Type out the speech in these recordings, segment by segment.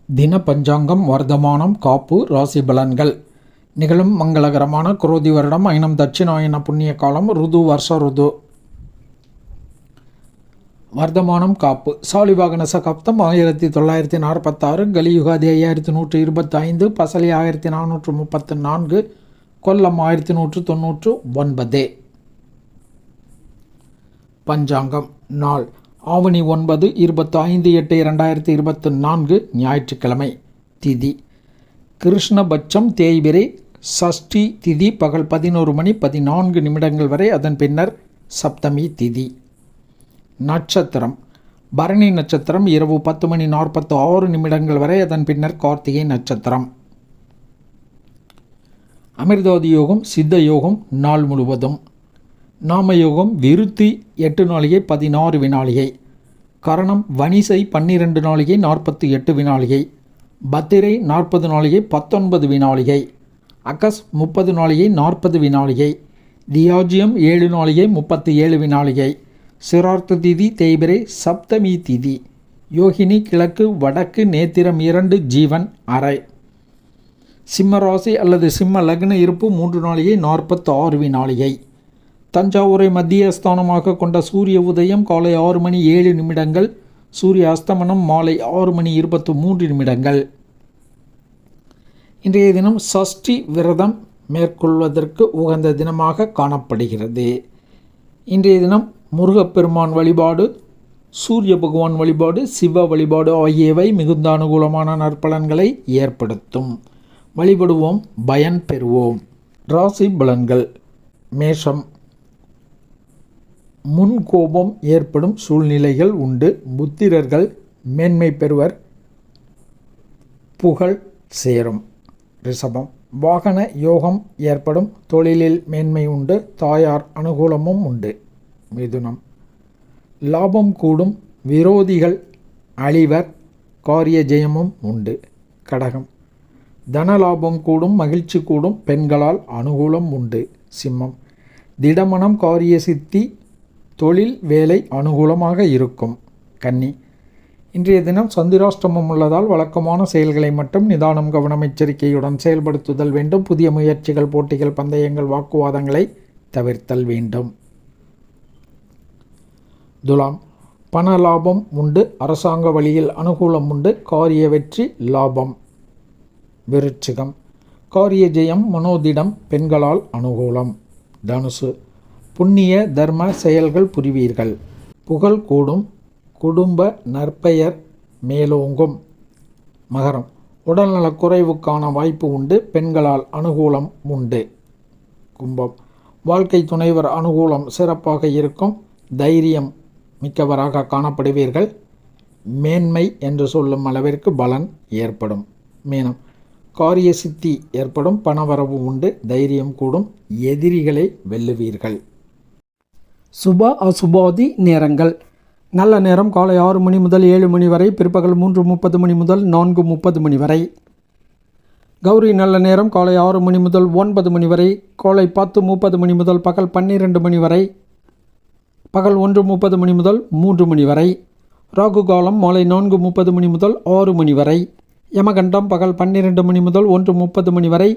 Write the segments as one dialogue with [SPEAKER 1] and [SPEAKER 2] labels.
[SPEAKER 1] தின பஞ்சாங்கம் வர்த்தமானம் காப்பு ராசி பலன்கள். நிகழும் மங்களகரமான குரோதி வருடம் ஐனம் தட்சிணாயன புண்ணிய காலம் ருது வருஷ ருது. வர்த்தமானம் காப்பு சாலிவாகன சகாப்தம் 1946, கலியுகாதி 5125, பசலி 1434, கொல்லம் 1199. பஞ்சாங்கம் நாள் ஆவணி 9 25/8/2024 ஞாயிற்றுக்கிழமை. திதி கிருஷ்ணபட்சம் தேய்பிரை. சஷ்டி திதி பகல் 11 மணி 14 நிமிடங்கள் வரை, அதன் பின்னர் சப்தமி திதி. நட்சத்திரம் பரணி நட்சத்திரம் இரவு 10 மணி 46 நிமிடங்கள் வரை, அதன் பின்னர் கார்த்திகை நட்சத்திரம். அமிர்தாதி யோகம் சித்த யோகம் நாள் முழுவதும். நாமயோகம் விருத்தி 8 நாளிகை 16 வினாளிகை. கரணம் வனிசை 12 நாளிகை 48 வினாளிகை. பத்திரை 40 நாளிகை 19 வினாளிகை. அகஸ் 30 நாளிகை 40 வினாளிகை. தியாஜியம் 7 நாளிகை 37 வினாளிகை. சிரார்த்த திதி தேய்பிரை சப்தமி திதி. யோகினி கிழக்கு வடக்கு நேத்திரம் 2 ஜீவன் அரை. சிம்ம ராசி அல்லது சிம்ம லக்ன இருப்பு 3 நாளிகை 46 வினாளிகை. தஞ்சாவூரை மத்திய ஸ்தானமாக கொண்ட சூரிய உதயம் காலை 6 மணி 7 நிமிடங்கள், சூரிய அஸ்தமனம் மாலை 6 மணி 23 நிமிடங்கள். இன்றைய தினம் சஷ்டி விரதம் மேற்கொள்வதற்கு உகந்த தினமாக காணப்படுகிறது. இன்றைய தினம் முருகப்பெருமான் வழிபாடு, சூரிய பகவான் வழிபாடு, சிவ வழிபாடு ஆகியவை மிகுந்த அனுகூலமான நற்பலன்களை ஏற்படுத்தும். வழிபடுவோம், பயன் பெறுவோம். ராசி பலன்கள். மேஷம் முன்கோபம் ஏற்படும் சூழ்நிலைகள் உண்டு. புத்திரர்கள் மேன்மை பெறுவர், புகழ் சேரும். ரிஷபம் வாகன யோகம் ஏற்படும், தொழிலில் மேன்மை உண்டு, தாயார் அனுகூலமும் உண்டு. மிதுனம் லாபம் கூடும், விரோதிகள் அழிவர், காரிய ஜெயமும் உண்டு. கடகம் தனலாபம் கூடும், மகிழ்ச்சி கூடும், பெண்களால் அனுகூலம் உண்டு. சிம்மம் திடமனம் காரிய சித்தி, தொழில் வேலை அனுகூலமாக இருக்கும். கன்னி இன்றைய தினம் சந்திராஷ்டமம் உள்ளதால் வழக்கமான செயல்களை மட்டும் நிதானம் கவனம் எச்சரிக்கையுடன் செயல்படுத்துதல் வேண்டும். புதிய முயற்சிகள் போட்டிகள் பந்தயங்கள் வாக்குவாதங்களை தவிர்த்தல் வேண்டும். துலாம் பண லாபம் உண்டு, அரசாங்க வழியில் அனுகூலம் உண்டு, காரிய வெற்றி லாபம். விருச்சிகம் காரிய ஜெயம் மனோதிடம், பெண்களால் அனுகூலம். தனுசு புண்ணிய தர்ம செயல்கள் புரிவீர்கள், புகழ் கூடும், குடும்ப நற்பெயர் மேலோங்கும். மகரம் உடல்நலக் குறைவுக்கான வாய்ப்பு உண்டு, பெண்களால் அனுகூலம் உண்டு. கும்பம் வாழ்க்கை துணைவர் அனுகூலம் சிறப்பாக இருக்கும், தைரியம் மிக்கவராக காணப்படுவீர்கள், மேன்மை என்று சொல்லும் அளவிற்கு பலன் ஏற்படும். மீனம் காரிய சித்தி ஏற்படும், பணவரவு உண்டு, தைரியம் கூடும், எதிரிகளை வெல்லுவீர்கள்.
[SPEAKER 2] சுப அசுபாதி நேரங்கள். நல்ல நேரம் காலை 6 மணி முதல் 7 மணி வரை, பிற்பகல் 3:30 மணி முதல் 4:30 மணி வரை. கௌரி நல்ல நேரம் காலை 6 மணி முதல் 9 மணி வரை, காலை 10:30 மணி முதல் பகல் 12 மணி வரை, பகல் 1:30 மணி முதல் 3 மணி வரை. ராகு காலம் மாலை 4:30 மணி முதல் 6 மணி வரை. யமகண்டம் பகல் 12 மணி முதல் 1:30 மணி வரை.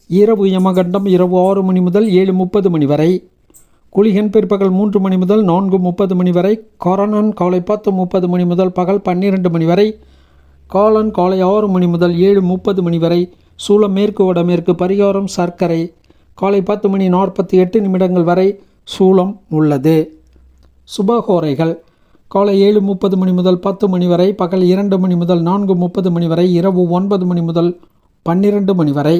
[SPEAKER 2] இரவு யமகண்டம் இரவு 6 மணி முதல் 7:30 மணி வரை. குளிகன் பிற்பகல் 3 மணி முதல் 4:30 மணி வரை. கரணன் காலை 10:30 மணி முதல் பகல் 12 மணி வரை. காலன் காலை 6 மணி முதல் 7:30 மணி வரை. சூலம் மேற்கு வடமேற்கு. பரிகாரம் சர்க்கரை. காலை 10 மணி 48 நிமிடங்கள் வரை சூலம் உள்ளது. சுபகோரைகள் காலை 7:30 மணி முதல் 10 மணி வரை, பகல் 2 மணி முதல் 4:30 மணி வரை, இரவு 9 மணி முதல் 12 மணி வரை.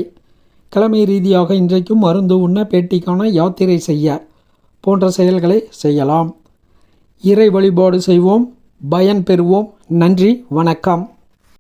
[SPEAKER 2] கிழமை ரீதியாக இன்றைக்கும் மருந்து உண்ண, பேட்டி காண, யாத்திரை செய்ய போன்ற செயல்களை செய்யலாம். இறை வழிபாடு செய்வோம், பயன் பெறுவோம். நன்றி, வணக்கம்.